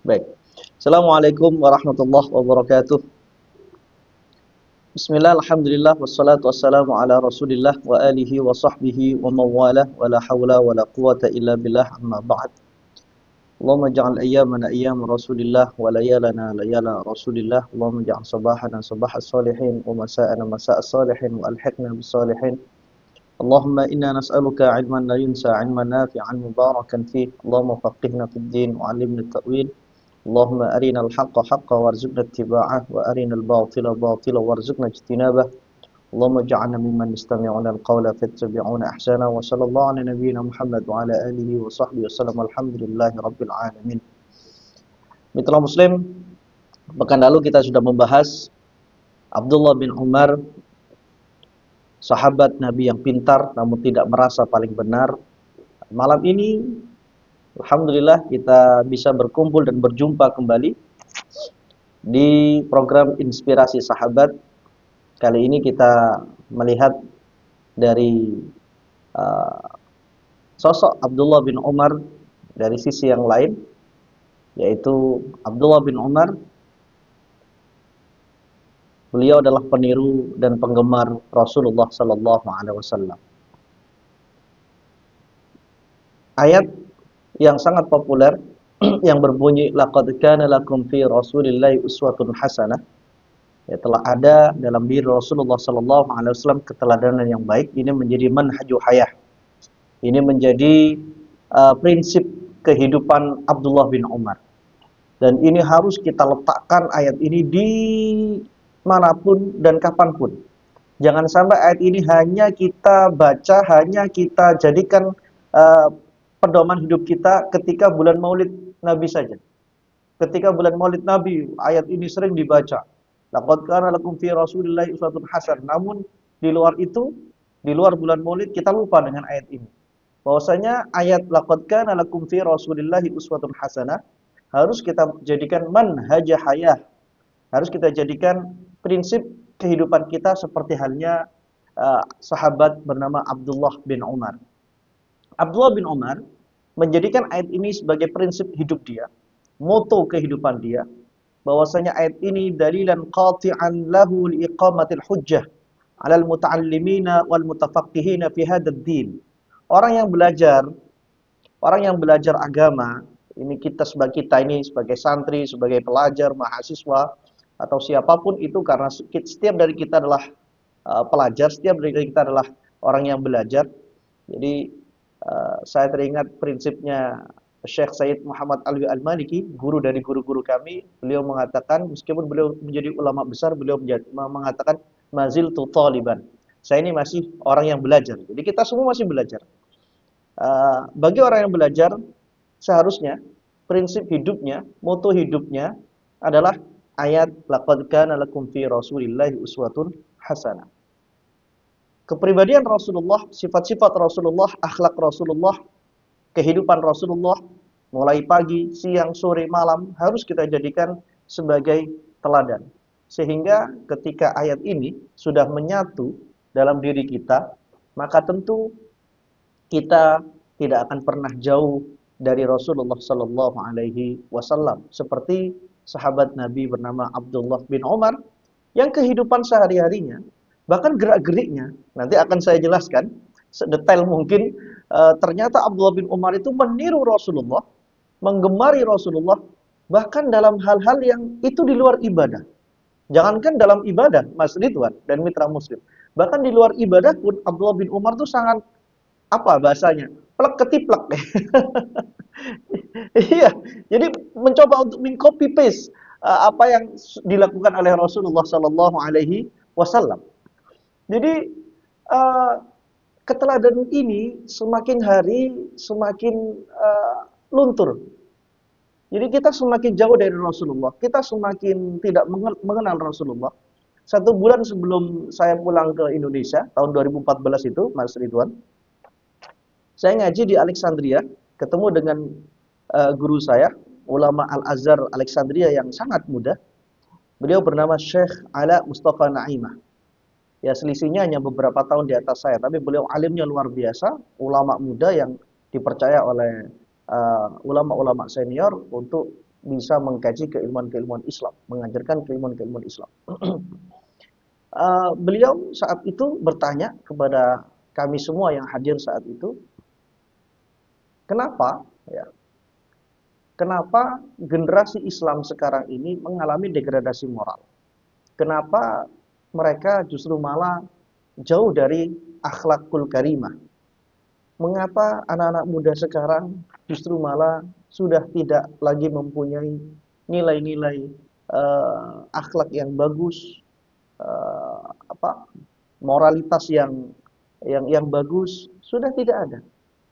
Baik. Assalamualaikum warahmatullahi wabarakatuh. Bismillah, alhamdulillah, wassalatu wassalamu ala rasulillah wa alihi wa sahbihi wa mawalah wa la hawla wa la quwata illa billah amma ba'd. Allahumma ja'al ayyamana ayyam rasulillah wa layalana layala rasulillah. Allahumma ja'al sabahana sabahas salihin wa masa'ana masa'as salihin wa alhiqna bis salihin. Allahumma inna nas'aluka ilman la yunsa, ilman nafi'an mubarakan fih. Allahumma faqihna fid din wa 'allimna at-ta'wil. اللهم أرنا الحق حقا وارزقنا اتباعه وأرنا الباطل باطلا وارزقنا اجتنابه اللهم اجعلنا ممن يستمعون القول فيتبعون أحسنه وصلى الله على نبينا محمد وعلى آله وصحبه وسلم الحمد لله رب العالمين. Mitra Muslim, pekan lalu kita sudah membahas Abdullah bin Umar, sahabat Nabi yang pintar namun tidak merasa paling benar. Malam ini alhamdulillah kita bisa berkumpul dan berjumpa kembali di program Inspirasi Sahabat. Kali ini kita melihat dari uh, sosok Abdullah bin Umar dari sisi yang lain, yaitu Abdullah bin Umar, beliau adalah peniru dan penggemar Rasulullah Sallallahu Alaihi Wasallam. Ayat yang sangat populer yang berbunyi laqad kana lakum fi Rasulillahi uswatun hasanah, ya, telah ada dalam diri Rasulullah sallallahu alaihi wasallam keteladanan yang baik. Ini menjadi manhaju hayah. Ini menjadi prinsip kehidupan Abdullah bin Umar. Dan ini harus kita letakkan ayat ini di manapun dan kapanpun. Jangan sampai ayat ini hanya kita baca, hanya kita jadikan uh, pedoman hidup kita ketika bulan Maulid Nabi saja. Ketika bulan Maulid Nabi, ayat ini sering dibaca. Laqad kana lakum fi Rasulillahi uswatun hasanah. Namun di luar itu, di luar bulan Maulid kita lupa dengan ayat ini. Bahwasanya ayat laqad kana lakum fi Rasulillahi uswatun hasanah harus kita jadikan manhaj hayah. Harus kita jadikan prinsip kehidupan kita seperti halnya sahabat bernama Abdullah bin Umar. Abdullah bin Umar menjadikan ayat ini sebagai prinsip hidup dia, moto kehidupan dia, bahwasanya ayat ini dalilan qati'an lahu liiqamatil hujjah 'alal muta'allimina wal mutafaqqihina fi hadzal din. Orang yang belajar, orang yang belajar agama, ini kita ini sebagai santri, sebagai pelajar, mahasiswa atau siapapun itu, karena setiap dari kita adalah pelajar, setiap dari kita adalah orang yang belajar. Jadi saya teringat prinsipnya Syekh Sayyid Muhammad Alwi Al-Maliki, guru dari guru-guru kami. Beliau mengatakan, meskipun beliau menjadi ulama besar, beliau mengatakan maziltu thaliban. Saya ini masih orang yang belajar. Jadi kita semua masih belajar. Bagi orang yang belajar, seharusnya prinsip hidupnya, moto hidupnya adalah ayat laqad kana lakum fi Rasulillahi uswatun hasanah. Kepribadian Rasulullah, sifat-sifat Rasulullah, akhlak Rasulullah, kehidupan Rasulullah, mulai pagi, siang, sore, malam, harus kita jadikan sebagai teladan. Sehingga ketika ayat ini sudah menyatu dalam diri kita, maka tentu kita tidak akan pernah jauh dari Rasulullah Sallallahu Alaihi Wasallam. Seperti sahabat Nabi bernama Abdullah bin Umar, yang kehidupan sehari-harinya, bahkan gerak-geriknya, nanti akan saya jelaskan sedetail mungkin. Ternyata Abdullah bin Umar itu meniru Rasulullah, menggemari Rasulullah, bahkan dalam hal-hal yang itu di luar ibadah. Jangankan dalam ibadah, Mas Ridwan dan mitra muslim, bahkan di luar ibadah pun Abdullah bin Umar itu sangat, apa bahasanya, plek ketiplek. Iya, jadi mencoba untuk mengcopy paste apa yang dilakukan oleh Rasulullah Sallallahu Alaihi Wasallam. Jadi keteladanan ini semakin hari semakin luntur. Jadi kita semakin jauh dari Rasulullah, kita semakin tidak mengenal Rasulullah. Satu bulan sebelum saya pulang ke Indonesia, tahun 2014 itu, Mas Ridwan, saya ngaji di Alexandria, ketemu dengan guru saya, ulama Al-Azhar Alexandria yang sangat muda. Beliau bernama Syekh Ala Mustafa Naimah. Ya, selisihnya hanya beberapa tahun di atas saya, tapi beliau alimnya luar biasa, ulama muda yang dipercaya oleh ulama-ulama senior untuk bisa mengkaji keilmuan-keilmuan Islam, mengajarkan keilmuan-keilmuan Islam. Beliau saat itu bertanya kepada kami semua yang hadir saat itu, kenapa ya, kenapa generasi Islam sekarang ini mengalami degradasi moral? Kenapa mereka justru malah jauh dari akhlakul karimah? Mengapa anak-anak muda sekarang justru malah sudah tidak lagi mempunyai nilai-nilai akhlak yang bagus, eh, apa moralitas yang bagus sudah tidak ada.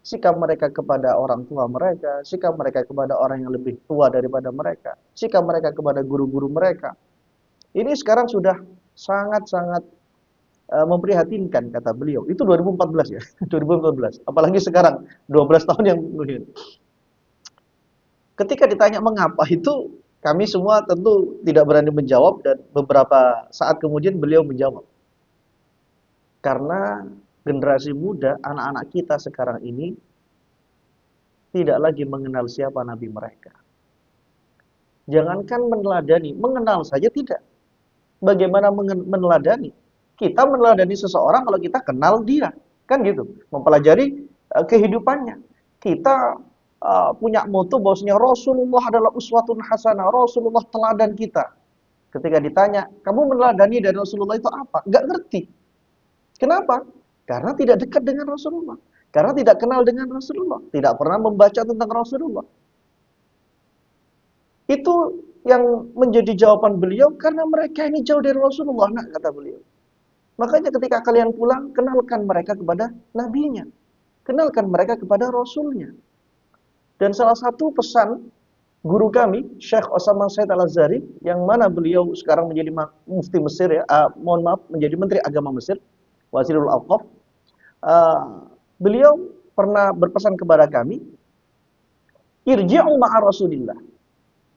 Sikap mereka kepada orang tua mereka, sikap mereka kepada orang yang lebih tua daripada mereka, sikap mereka kepada guru-guru mereka. Ini sekarang sudah sangat-sangat memprihatinkan kata beliau. Itu 2014 ya, 2014. Apalagi sekarang 12 tahun yang kemudian. Ketika ditanya mengapa itu kami semua tentu tidak berani menjawab dan beberapa saat kemudian beliau menjawab. Karena generasi muda, anak-anak kita sekarang ini tidak lagi mengenal siapa nabi mereka. Jangankan meneladani, mengenal saja tidak. Bagaimana meneladani? Kita meneladani seseorang kalau kita kenal dia, kan gitu. Mempelajari kehidupannya. Kita punya moto bahwasanya Rasulullah adalah uswatun hasanah, Rasulullah teladan kita. Ketika ditanya, kamu meneladani dari Rasulullah itu apa? Enggak ngerti. Kenapa? Karena tidak dekat dengan Rasulullah. Karena tidak kenal dengan Rasulullah. Tidak pernah membaca tentang Rasulullah. Itu yang menjadi jawaban beliau karena mereka ini jauh dari Rasulullah, nah, kata beliau. Makanya ketika kalian pulang, kenalkan mereka kepada nabinya. Kenalkan mereka kepada rasulnya. Dan salah satu pesan guru kami, Syekh Osama Said Al-Azhari, yang mana beliau sekarang menjadi mufti Mesir ya, mohon maaf, menjadi menteri agama Mesir, Wazirul Awqaf. Beliau pernah berpesan kepada kami, irji'u ma'a Rasulillah.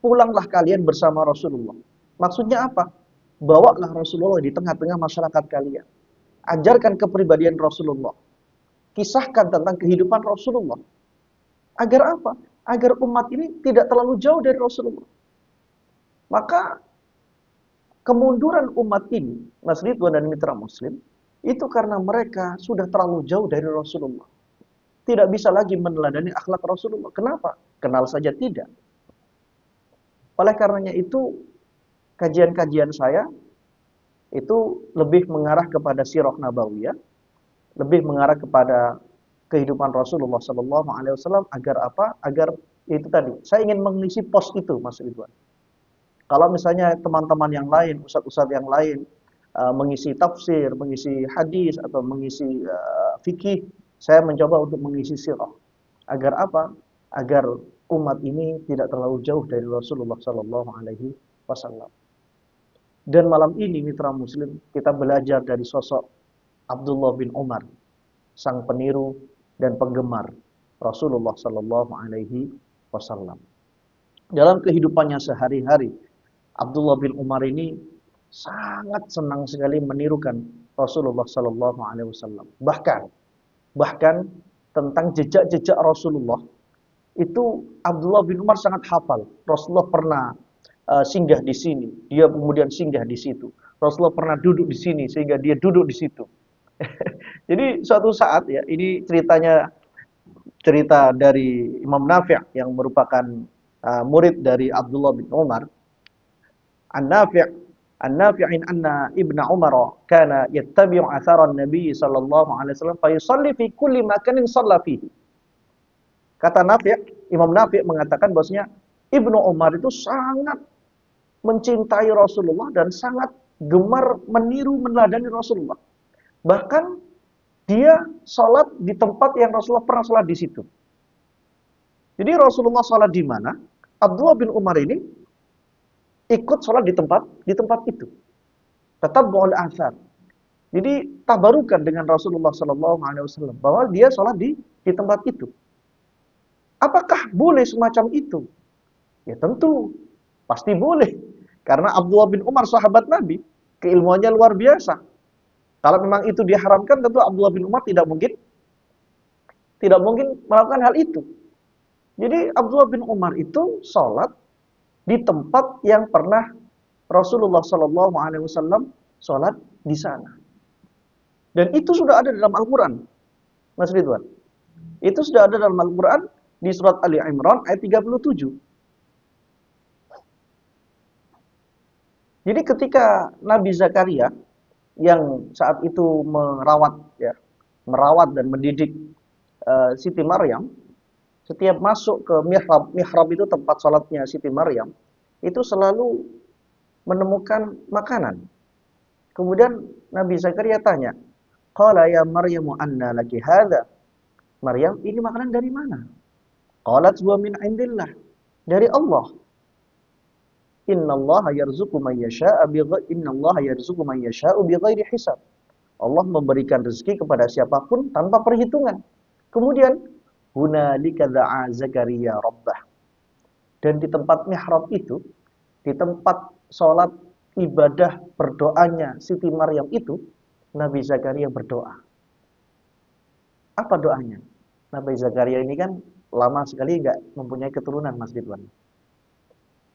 Pulanglah kalian bersama Rasulullah. Maksudnya apa? Bawalah Rasulullah di tengah-tengah masyarakat kalian. Ajarkan kepribadian Rasulullah. Kisahkan tentang kehidupan Rasulullah. Agar apa? Agar umat ini tidak terlalu jauh dari Rasulullah. Maka kemunduran umat ini, Mas Ridwan dan mitra muslim, itu karena mereka sudah terlalu jauh dari Rasulullah. Tidak bisa lagi meneladani akhlak Rasulullah. Kenapa? Kenal saja tidak. Oleh karenanya itu, kajian-kajian saya itu lebih mengarah kepada sirah nabawiyah, lebih mengarah kepada kehidupan Rasulullah SAW agar apa? Agar itu tadi. Saya ingin mengisi pos itu, Mas Ridwan. Kalau misalnya teman-teman yang lain, ustadz-ustadz yang lain mengisi tafsir, mengisi hadis atau mengisi fikih, saya mencoba untuk mengisi sirah. Agar apa? Agar umat ini tidak terlalu jauh dari Rasulullah SAW. Dan malam ini mitra muslim kita belajar dari sosok Abdullah bin Umar, sang peniru dan penggemar Rasulullah SAW. Dalam kehidupannya sehari-hari, Abdullah bin Umar ini sangat senang sekali menirukan Rasulullah SAW. Bahkan tentang jejak-jejak Rasulullah itu Abdullah bin Umar sangat hafal. Rasulullah pernah singgah di sini, dia kemudian singgah di situ. Rasulullah pernah duduk di sini sehingga dia duduk di situ. Jadi suatu saat ya, ini cerita dari Imam Nafi' yang merupakan murid dari Abdullah bin Umar. An-Nafi'in anna Ibn Umar kana yattabi'u atharan Nabi sallallahu alaihi wasallam fa yusalli fi kulli makanin shalla fihi. Kata Nafi', Imam Nafi' mengatakan bahwasanya Ibnu Umar itu sangat mencintai Rasulullah dan sangat gemar meniru meneladani Rasulullah. Bahkan dia sholat di tempat yang Rasulullah pernah sholat di situ. Jadi Rasulullah sholat di mana? Abdullah bin Umar ini ikut sholat di tempat itu. Tetap boleh asar. Jadi tabarukan dengan Rasulullah SAW bahwa dia sholat di tempat itu. Apakah boleh semacam itu? Ya tentu, pasti boleh. Karena Abdullah bin Umar sahabat Nabi, keilmuannya luar biasa. Kalau memang itu diharamkan, tentu Abdullah bin Umar tidak mungkin melakukan hal itu. Jadi Abdullah bin Umar itu sholat di tempat yang pernah Rasulullah Shallallahu Alaihi Wasallam sholat di sana. Dan itu sudah ada dalam Al-Quran, Mas Ridwan. Itu sudah ada dalam Al-Quran di surat Ali Imran ayat 37. Jadi ketika Nabi Zakaria yang saat itu merawat dan mendidik Siti Maryam, setiap masuk ke mihrab itu tempat sholatnya Siti Maryam, itu selalu menemukan makanan. Kemudian Nabi Zakaria tanya, "Qala ya Maryamu anna laki hadza?" Maryam, ini makanan dari mana? Qalat huwa min indillah, dari Allah. Innallaha yarzuqu man yasha'u bighairi hisab. Allah memberikan rezeki kepada siapapun tanpa perhitungan. Kemudian hunalika da'a Zakaria rabbah. Dan di tempat mihrab itu, di tempat sholat ibadah berdoanya Siti Maryam itu, Nabi Zakaria berdoa. Apa doanya? Nabi Zakaria ini kan lama sekali nggak mempunyai keturunan, Mas Ridwan.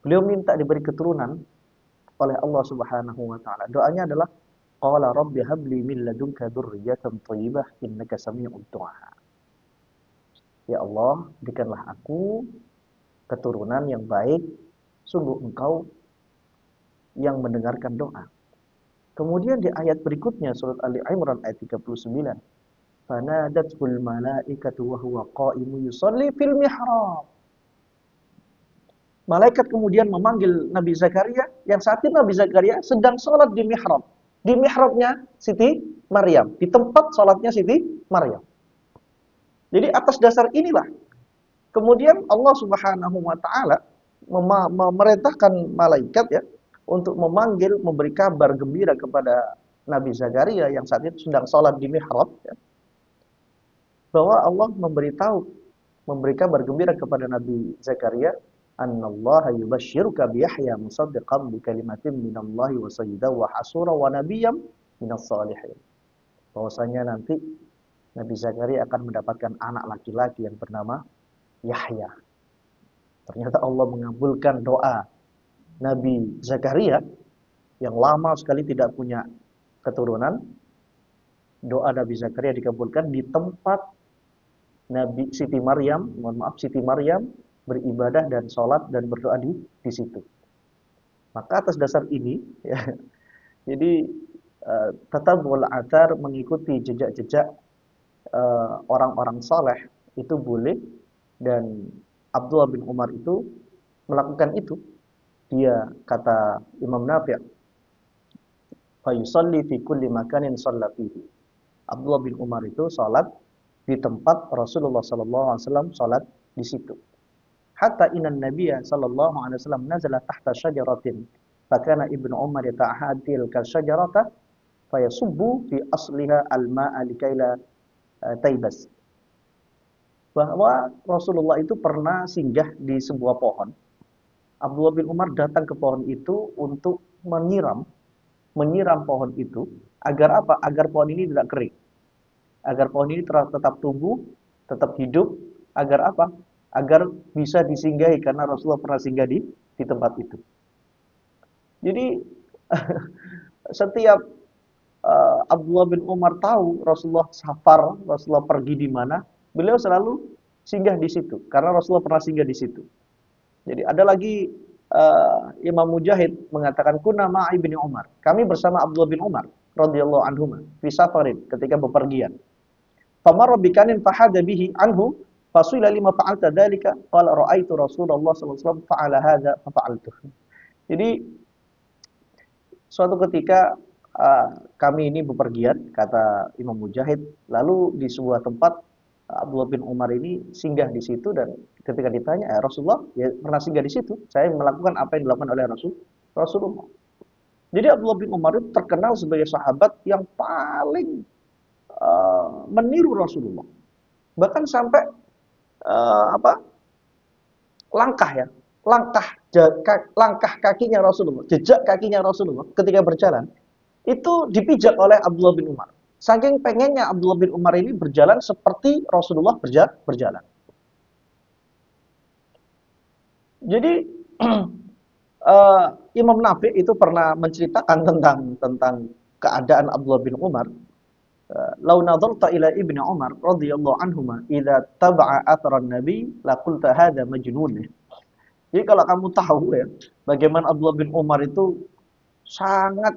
Beliau minta diberi keturunan oleh Allah Subhanahu wa taala. Doanya adalah qala rabbi habli min ladunka dzurriyyatan thayyibah innaka samii'ud du'a. Ya Allah, berikanlah aku keturunan yang baik, sungguh Engkau yang mendengarkan doa. Kemudian di ayat berikutnya surat Ali Imran ayat 39, fanadatul malaikatu wa huwa qa'imun yusalli fil mihrab. Malaikat kemudian memanggil Nabi Zakaria, yang saat itu Nabi Zakaria sedang sholat di mihrab. Di mihrabnya Siti Maryam, di tempat sholatnya Siti Maryam. Jadi atas dasar inilah, kemudian Allah Subhanahu wa taala memerintahkan malaikat ya untuk memanggil, memberi kabar gembira kepada Nabi Zakaria yang saat itu sedang sholat di mihrab ya, bahwa Allah memberi kabar gembira kepada Nabi Zakaria, annallaha yubashshiruka biyahya musaddiqan bikalimatin minallahi wa sayyidan wa hasura wa nabiyyam minas salihin. Bahwasanya nanti Nabi Zakaria akan mendapatkan anak laki-laki yang bernama Yahya. Ternyata Allah mengabulkan doa Nabi Zakaria yang lama sekali tidak punya keturunan. Doa Nabi Zakaria dikabulkan di tempat Siti Maryam beribadah dan sholat dan berdoa di situ. Maka atas dasar ini, ya, jadi tatabul athar, mengikuti jejak-jejak orang-orang saleh itu boleh, dan Abdullah bin Umar itu melakukan itu. Dia, kata Imam Nafi', fa yusalli fi kulli makanin shalla fihi. Abdullah bin Umar itu salat di tempat Rasulullah sallallahu alaihi wasallam salat di situ. Hatta inna Nabiyya sallallahu alaihi wasallam nazala tahta syajaratin, fakana Ibnu Umar yata'ahadil kal syajarata fayasubbu fi asliha al-ma'a likaila taibas. Bahwa Rasulullah itu pernah singgah di sebuah pohon. Abdullah bin Umar datang ke pohon itu untuk menyiram pohon itu agar apa? Agar pohon ini tidak kering. Agar pohon ini tetap tumbuh, tetap hidup, agar apa? Agar bisa disinggahi, karena Rasulullah pernah singgah di tempat itu. Jadi setiap Abdullah bin Umar tahu Rasulullah safar, Rasulullah pergi di mana, beliau selalu singgah di situ karena Rasulullah pernah singgah di situ. Jadi ada lagi Imam Mujahid mengatakan kunna ma'i bin Umar. Kami bersama Abdullah bin Umar radhiyallahu anhuma fi safarin, ketika bepergian. Famarra bikanin fahada bihi anhu fasuila lima fa'alta dzalika qala ra'aitu Rasulullah sallallahu alaihi wasallam fa'ala hadza fa fa'altu. Jadi suatu ketika kami ini bepergian, kata Imam Mujahid, lalu di sebuah tempat Abdullah bin Umar ini singgah di situ, dan ketika ditanya, Rasulullah ya pernah singgah di situ, saya melakukan apa yang dilakukan oleh Rasulullah. Jadi Abdullah bin Umar itu terkenal sebagai sahabat yang paling meniru Rasulullah. Bahkan sampai langkah kakinya Rasulullah, jejak kakinya Rasulullah ketika berjalan itu dipijak oleh Abdullah bin Umar. Saking pengennya Abdullah bin Umar ini berjalan seperti Rasulullah berjalan. Jadi Imam Nafi itu pernah menceritakan tentang keadaan Abdullah bin Umar. Lau nadharta ila Ibnu Umar radhiyallahu anhuma idza taba'a athran nabi la qulta hadza majnun. Jadi kalau kamu tahu ya, bagaimana Abdullah bin Umar itu sangat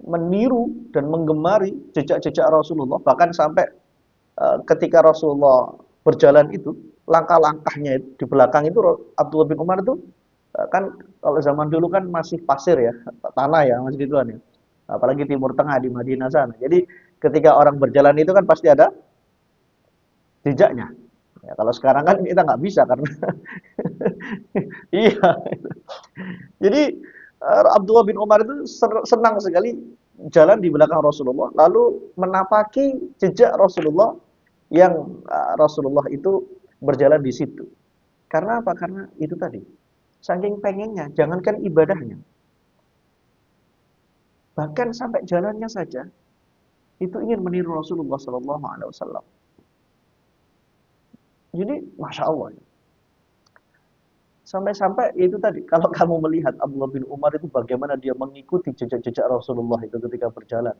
meniru dan menggemari jejak-jejak Rasulullah, bahkan sampai ketika Rasulullah berjalan itu, langkah-langkahnya di belakang itu Abdullah bin Umar itu kan kalau zaman dulu kan masih pasir ya, tanah ya, masih gituan ya. Apalagi Timur Tengah di Madinah sana. Jadi ketika orang berjalan itu kan pasti ada jejaknya. Ya, kalau sekarang kan kita nggak bisa karena iya. Jadi Abdullah bin Umar itu senang sekali jalan di belakang Rasulullah, lalu menapaki jejak Rasulullah yang Rasulullah itu berjalan di situ. Karena apa? Karena itu tadi. Saking pengennya, jangankan ibadahnya, bahkan sampai jalannya saja itu ingin meniru Rasulullah Sallallahu Alaihi Wasallam. Jadi, masya Allah. Sampai-sampai itu tadi, kalau kamu melihat Abdullah bin Umar itu bagaimana dia mengikuti jejak-jejak Rasulullah itu ketika berjalan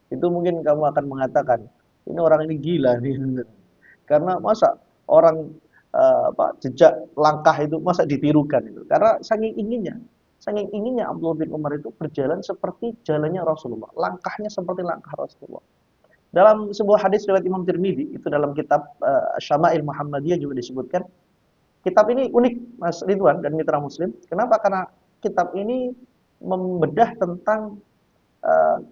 itu mungkin kamu akan mengatakan ini orang ini gila nih, karena masa orang jejak langkah itu masa ditirukan itu, karena saking inginnya Abdullah bin Umar itu berjalan seperti jalannya Rasulullah, langkahnya seperti langkah Rasulullah. Dalam sebuah hadis riwayat Imam Tirmidzi itu dalam kitab Syama'il Muhammadiyah juga disebutkan. Kitab ini unik, Mas Ridwan dan mitra Muslim. Kenapa? Karena kitab ini membedah tentang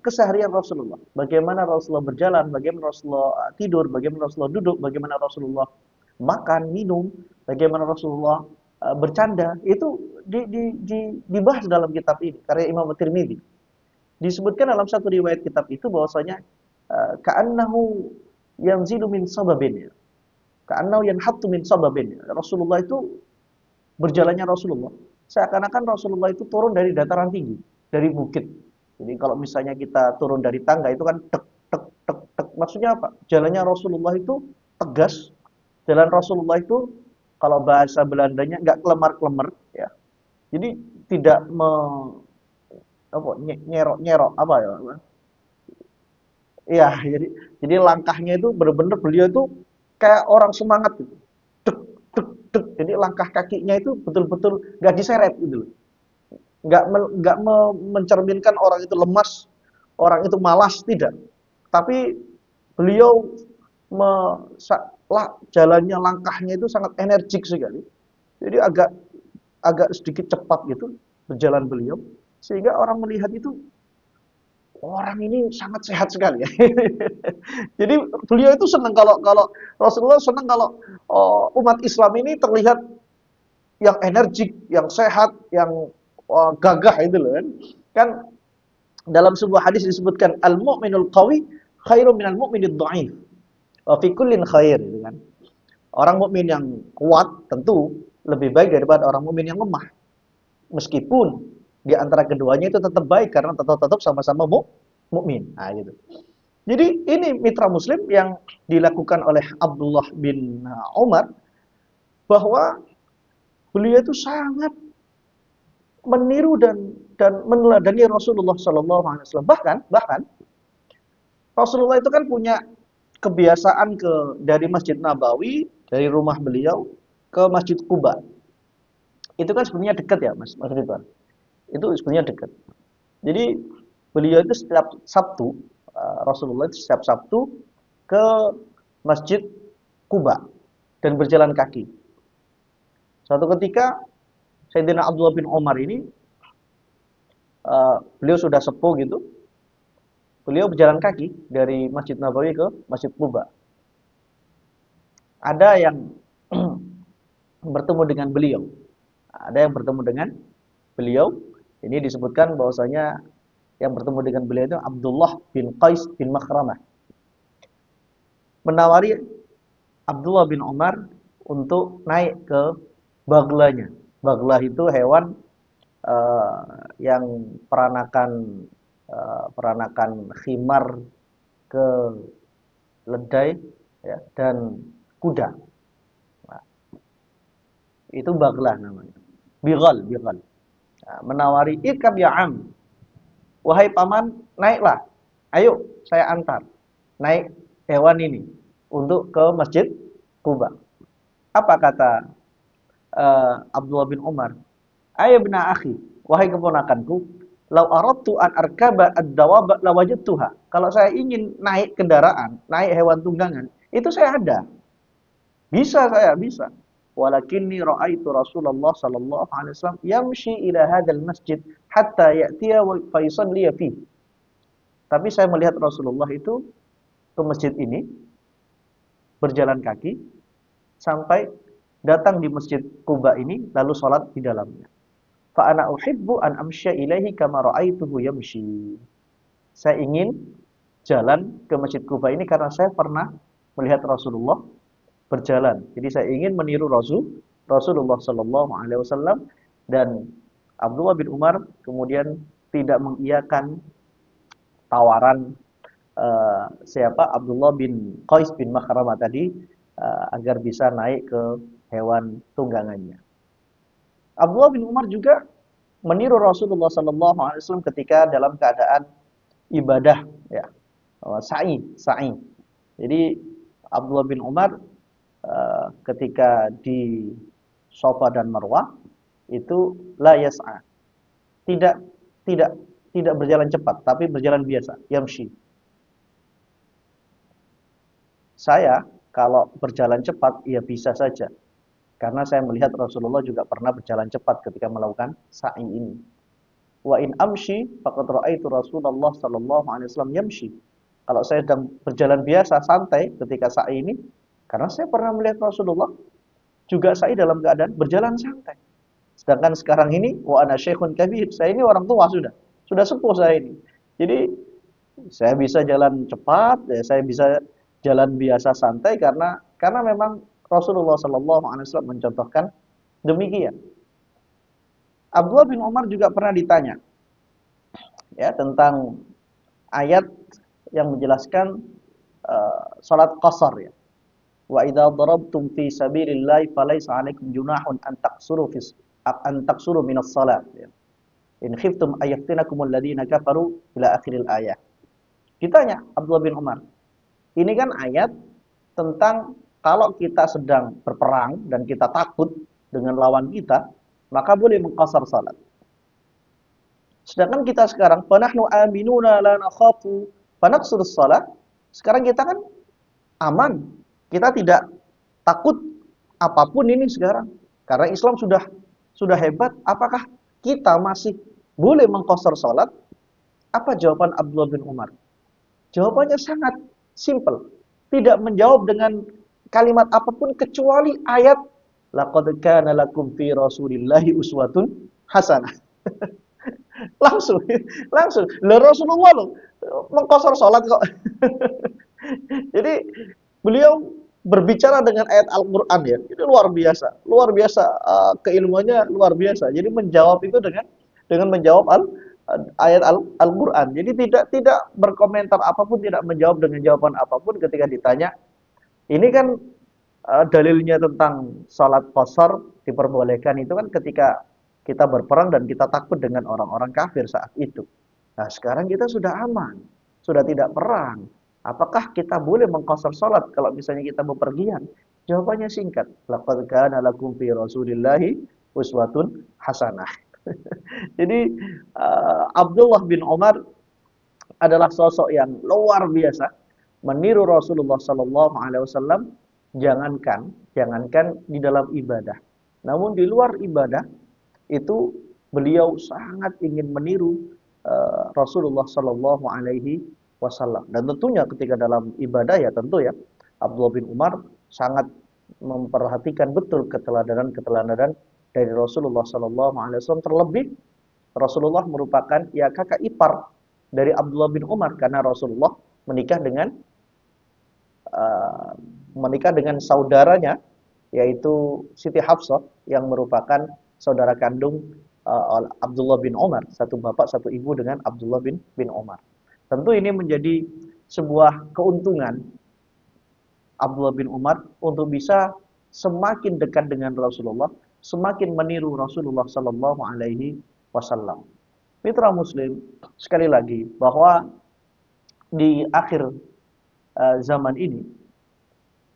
keseharian Rasulullah. Bagaimana Rasulullah berjalan, bagaimana Rasulullah tidur, bagaimana Rasulullah duduk, bagaimana Rasulullah makan, minum, bagaimana Rasulullah bercanda. Itu dibahas dalam kitab ini karya Imam Tirmidzi. Disebutkan dalam satu riwayat kitab itu bahwasanya ka'annahu yanzilu min sababin. Ka'annahu yanhattu min sababin. Rasulullah itu berjalannya Rasulullah seakan-akan Rasulullah itu turun dari dataran tinggi, dari bukit. Jadi kalau misalnya kita turun dari tangga itu kan tek tek tek tek. Maksudnya apa? Jalannya Rasulullah itu tegas. Jalan Rasulullah itu kalau bahasa Belandanya nggak kelemar-kelemar ya. Jadi tidak nyerok-nyerok apa ya? Iya, jadi langkahnya itu benar-benar beliau itu kayak orang semangat gitu. Dek, dek, dek. Jadi langkah kakinya itu betul-betul nggak diseret gitu loh. Nggak mencerminkan orang itu lemas, orang itu malas, tidak. Tapi beliau me, jalannya, langkahnya itu sangat energik sekali. Jadi agak agak sedikit cepat gitu berjalan beliau, sehingga orang melihat itu orang ini sangat sehat sekali ya. Jadi beliau itu senang kalau kalau Rasulullah senang kalau umat Islam ini terlihat yang energik, yang sehat, yang gagah itu loh kan. Kan dalam sebuah hadis disebutkan al-mu'minul qawi khairum minal mu'minid dhaif. Wa fi kullin khair gitu kan. Orang mukmin yang kuat tentu lebih baik daripada orang mukmin yang lemah. Meskipun di antara keduanya itu tetap baik karena tetap sama-sama mukmin. Nah, gitu. Jadi ini mitra Muslim yang dilakukan oleh Abdullah bin Umar, bahwa beliau itu sangat meniru dan meneladani Rasulullah Shallallahu Alaihi Wasallam. Bahkan Rasulullah itu kan punya kebiasaan dari Masjid Nabawi, dari rumah beliau ke Masjid Quba. Itu kan sebenarnya dekat ya, Mas Ridwan. Itu sebenarnya dekat. Jadi beliau itu setiap Sabtu, Rasulullah itu setiap Sabtu ke Masjid Quba dan berjalan kaki. Suatu ketika Sayyidina Abdullah bin Umar ini, beliau sudah sepuh gitu, beliau berjalan kaki dari Masjid Nabawi ke Masjid Quba. Ada yang bertemu dengan beliau, ada yang bertemu dengan beliau. Ini disebutkan bahwasanya yang bertemu dengan beliau itu Abdullah bin Qais bin Makhramah, menawari Abdullah bin Umar untuk naik ke baglanya. Baglah itu hewan yang peranakan khimar ke ledai ya, dan kuda. Nah, itu baglah namanya. Bighal. Nah, menawari irkab ya am. Wahai paman, naiklah. Ayo, saya antar. Naik hewan ini untuk ke Masjid Kuba. Apa kata Abdullah bin Umar? Ayo bina akhi, wahai keponakanku, lau aradtu an arkaba ad-dawaba lawajadtuha. Kalau saya ingin naik kendaraan, naik hewan tunggangan, itu saya ada. Bisa saya, bisa. Walakinni ra'aitu Rasulullah sallallahu alaihi wasallam yamshi ila hadzal masjid hatta ya'tiya fa yusalli fihi. Tapi saya melihat Rasulullah itu ke masjid ini berjalan kaki sampai datang di Masjid Kuba ini lalu sholat di dalamnya. Fa ana uhibbu an amsya ilaihi kama ra'aituhu yamshi. Saya ingin jalan ke Masjid Kuba ini karena saya pernah melihat Rasulullah berjalan. Jadi saya ingin meniru Rasulullah sallallahu alaihi wasallam. Dan Abdullah bin Umar kemudian tidak mengiyakan tawaran siapa Abdullah bin Qais bin Makhramah tadi agar bisa naik ke hewan tunggangannya. Abdullah bin Umar juga meniru Rasulullah sallallahu alaihi wasallam ketika dalam keadaan ibadah, ya, sa'i. Jadi Abdullah bin Umar ketika di Safa dan Marwah itu la yas'a, tidak tidak tidak berjalan cepat tapi berjalan biasa, yamshi. Saya kalau berjalan cepat ya bisa saja karena saya melihat Rasulullah juga pernah berjalan cepat ketika melakukan sa'i ini. Wa in amshi faqad ra'aitu Rasulullah sallallahu alaihi wasallam yamshi. Kalau saya sedang berjalan biasa santai ketika sa'i ini, karena saya pernah melihat Rasulullah juga sa'i dalam keadaan berjalan santai. Sedangkan sekarang ini wa ana syekhun kabir, saya ini orang tua sudah sepuh saya ini. Jadi saya bisa jalan cepat, ya, saya bisa jalan biasa santai karena memang Rasulullah sallallahu alaihi wasallam mencontohkan demikian. Abdullah bin Umar juga pernah ditanya ya tentang ayat yang menjelaskan salat qasar, ya. Wa idza darabtum fi sabilillahi falaysa 'alaikum junahun an taqsuru minas salat, ya. In khiftum ayaftinakumul ladzina kafaru ila akhiril ayat. Ditanya Abdullah bin Umar, ini kan ayat tentang kalau kita sedang berperang dan kita takut dengan lawan kita, maka boleh mengqasar salat. Sedangkan kita sekarang fanahnu aminuna la nakhafu fanaqsurus salat. Sekarang kita kan aman. Kita tidak takut apapun ini sekarang. Karena Islam sudah hebat, apakah kita masih boleh mengqasar salat? Apa jawaban Abdullah bin Umar? Jawabannya sangat simple. Tidak menjawab dengan kalimat apapun kecuali ayat laqad kana lakum fi rasulillahi uswatun hasanah. langsung langsung Rasulullah loh mengqasar salat kok. Jadi beliau berbicara dengan ayat Al-Qur'an, ya. Itu luar biasa. Luar biasa, keilmuannya luar biasa. Jadi menjawab itu dengan menjawab ayat Al-Qur'an. Jadi tidak berkomentar apapun, tidak menjawab dengan jawaban apapun ketika ditanya. Ini kan dalilnya tentang salat qasar diperbolehkan itu kan ketika kita berperang dan kita takut dengan orang-orang kafir saat itu. Nah, sekarang kita sudah aman, sudah tidak perang. Apakah kita boleh mengqasar salat kalau misalnya kita bepergian? Jawabannya singkat. Laqad kana lakum fi Rasulillahi uswatun hasanah. Jadi Abdullah bin Umar adalah sosok yang luar biasa meniru Rasulullah sallallahu alaihi wasallam, jangankan di dalam ibadah. Namun di luar ibadah itu beliau sangat ingin meniru Rasulullah sallallahu alaihi wasallam. Dan tentunya ketika dalam ibadah ya tentu ya Abdullah bin Umar sangat memperhatikan betul keteladanan dari Rasulullah sallallahu alaihi wasallam. Terlebih Rasulullah merupakan ya kakak ipar dari Abdullah bin Umar karena Rasulullah menikah dengan saudaranya yaitu Siti Hafsah yang merupakan saudara kandung Abdullah bin Umar, satu bapak satu ibu dengan Abdullah bin Umar. Tentu ini menjadi sebuah keuntungan Abdullah bin Umar untuk bisa semakin dekat dengan Rasulullah, semakin meniru Rasulullah sallallahu alaihi wasallam. Mitra muslim, sekali lagi bahwa di akhir zaman ini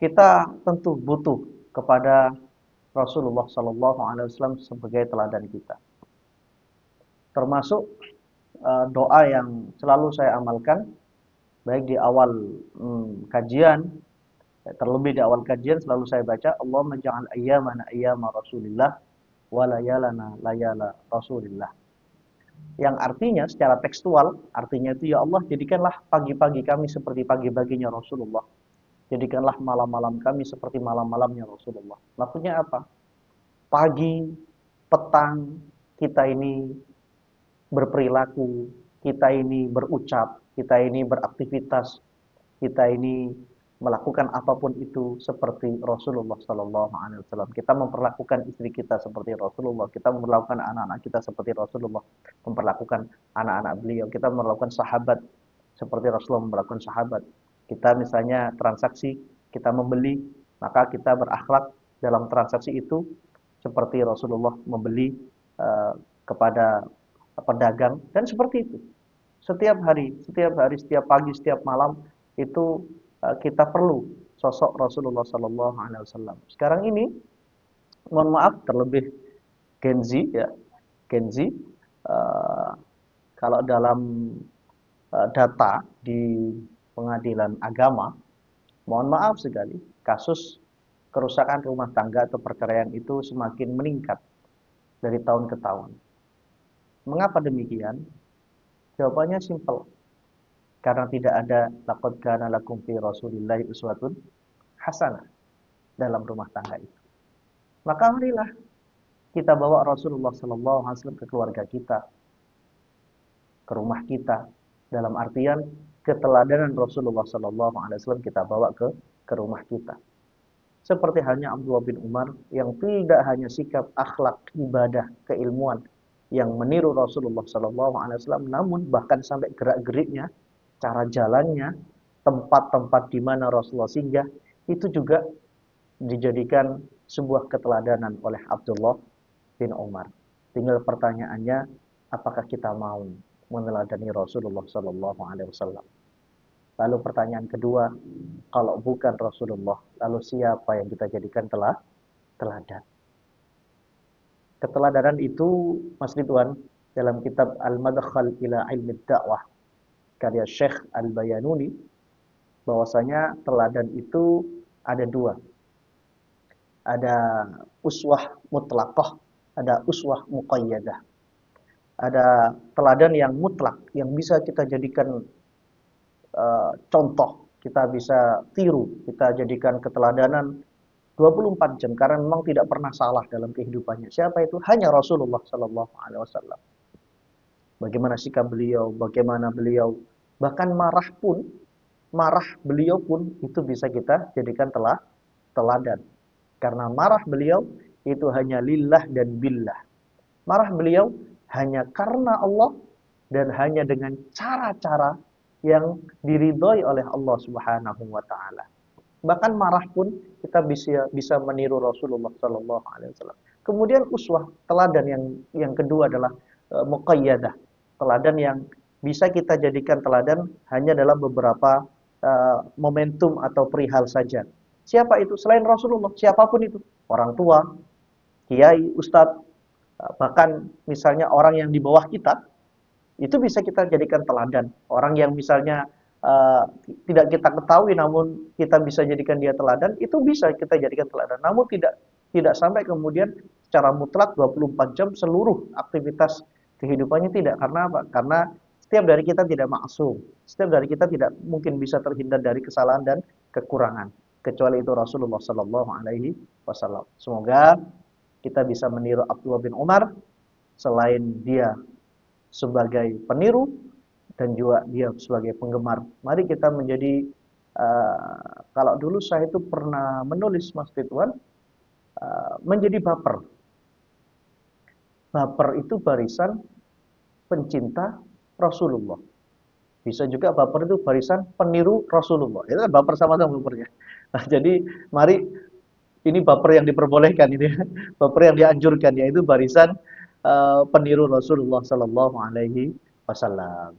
kita tentu butuh kepada Rasulullah sallallahu alaihi wasallam sebagai teladan kita. Termasuk doa yang selalu saya amalkan baik di awal kajian, terlebih di awal kajian selalu saya baca Allahumma ja'al ayyamana ayyama Rasulillah wa layalana layala Rasulillah. Yang artinya secara tekstual, artinya itu ya Allah jadikanlah pagi-pagi kami seperti pagi-paginya Rasulullah. Jadikanlah malam-malam kami seperti malam-malamnya Rasulullah. Maksudnya apa? Pagi, petang, kita ini berperilaku, kita ini berucap, kita ini beraktivitas, kita ini melakukan apapun itu seperti Rasulullah Sallallahu Alaihi Wasallam. Kita memperlakukan istri kita seperti Rasulullah. Kita memperlakukan anak-anak kita seperti Rasulullah. Memperlakukan anak-anak beliau. Kita melakukan sahabat seperti Rasulullah memperlakukan sahabat. Kita misalnya transaksi, kita membeli, maka kita berakhlak dalam transaksi itu seperti Rasulullah membeli kepada pedagang dan seperti itu. Setiap hari, setiap pagi, setiap malam itu kita perlu sosok Rasulullah Sallallahu Alaihi Wasallam. Sekarang ini, mohon maaf, terlebih Gen Z ya, Gen Z. Kalau dalam data di pengadilan agama, mohon maaf sekali, kasus kerusakan rumah tangga atau perceraian itu semakin meningkat dari tahun ke tahun. Mengapa demikian? Jawabannya simpel. Karena tidak ada laqad kana lakum fi Rasulillahi uswatun hasanah dalam rumah tangga itu. Maka marilah kita bawa Rasulullah sallallahu alaihi wasallam ke keluarga kita, ke rumah kita, dalam artian keteladanan Rasulullah sallallahu alaihi wasallam kita bawa ke rumah kita. Seperti halnya Abdullah bin Umar yang tidak hanya sikap akhlak, ibadah, keilmuan yang meniru Rasulullah sallallahu alaihi wasallam, namun bahkan sampai gerak-geriknya, cara jalannya, tempat-tempat di mana Rasulullah singgah, itu juga dijadikan sebuah keteladanan oleh Abdullah bin Umar. Tinggal pertanyaannya, apakah kita mau meneladani Rasulullah sallallahu alaihi wasallam? Lalu pertanyaan kedua, kalau bukan Rasulullah, lalu siapa yang kita jadikan teladan? Keteladanan itu, Mas Ridwan, dalam kitab Al-Madkhal ila Ilmi Da'wah karya Syekh Al-Bayanuni, bahwasanya teladan itu ada dua. Ada uswah mutlaqah, ada uswah muqayyadah. Ada teladan yang mutlak, yang bisa kita jadikan contoh, kita bisa tiru, kita jadikan keteladanan 24 jam karena memang tidak pernah salah dalam kehidupannya. Siapa itu? Hanya Rasulullah sallallahu alaihi wasallam. Bagaimana sikap beliau, bagaimana beliau bahkan marah beliau pun itu bisa kita jadikan teladan. Karena marah beliau itu hanya lillah dan billah. Marah beliau hanya karena Allah dan hanya dengan cara-cara yang diridhoi oleh Allah Subhanahu wa taala. Bahkan marah pun kita bisa meniru Rasulullah sallallahu alaihi wasallam. Kemudian uswah, teladan yang kedua adalah muqayyadah. Teladan yang bisa kita jadikan teladan hanya dalam beberapa momentum atau perihal saja. Siapa itu? Selain Rasulullah, siapapun itu. Orang tua, kiai, ustadz, bahkan misalnya orang yang di bawah kita, itu bisa kita jadikan teladan. Orang yang misalnya tidak kita ketahui namun kita bisa jadikan dia teladan, itu bisa kita jadikan teladan. Namun tidak sampai kemudian secara mutlak 24 jam seluruh aktivitas kehidupannya tidak. Karena apa? Karena setiap dari kita tidak maksum. Setiap dari kita tidak mungkin bisa terhindar dari kesalahan dan kekurangan. Kecuali itu Rasulullah sallallahu alaihi wasallam. Semoga kita bisa meniru Abdullah bin Umar, selain dia sebagai peniru dan juga dia sebagai penggemar. Mari kita menjadi kalau dulu saya itu pernah menulis, Mas Ridwan, menjadi baper. Baper itu barisan pencinta Rasulullah. Bisa juga baper itu barisan peniru Rasulullah. Itu kan baper sama-sama bapernya. Nah, jadi mari, ini baper yang diperbolehkan ini, baper yang dianjurkan, yaitu barisan peniru Rasulullah sallallahu alaihi wasallam.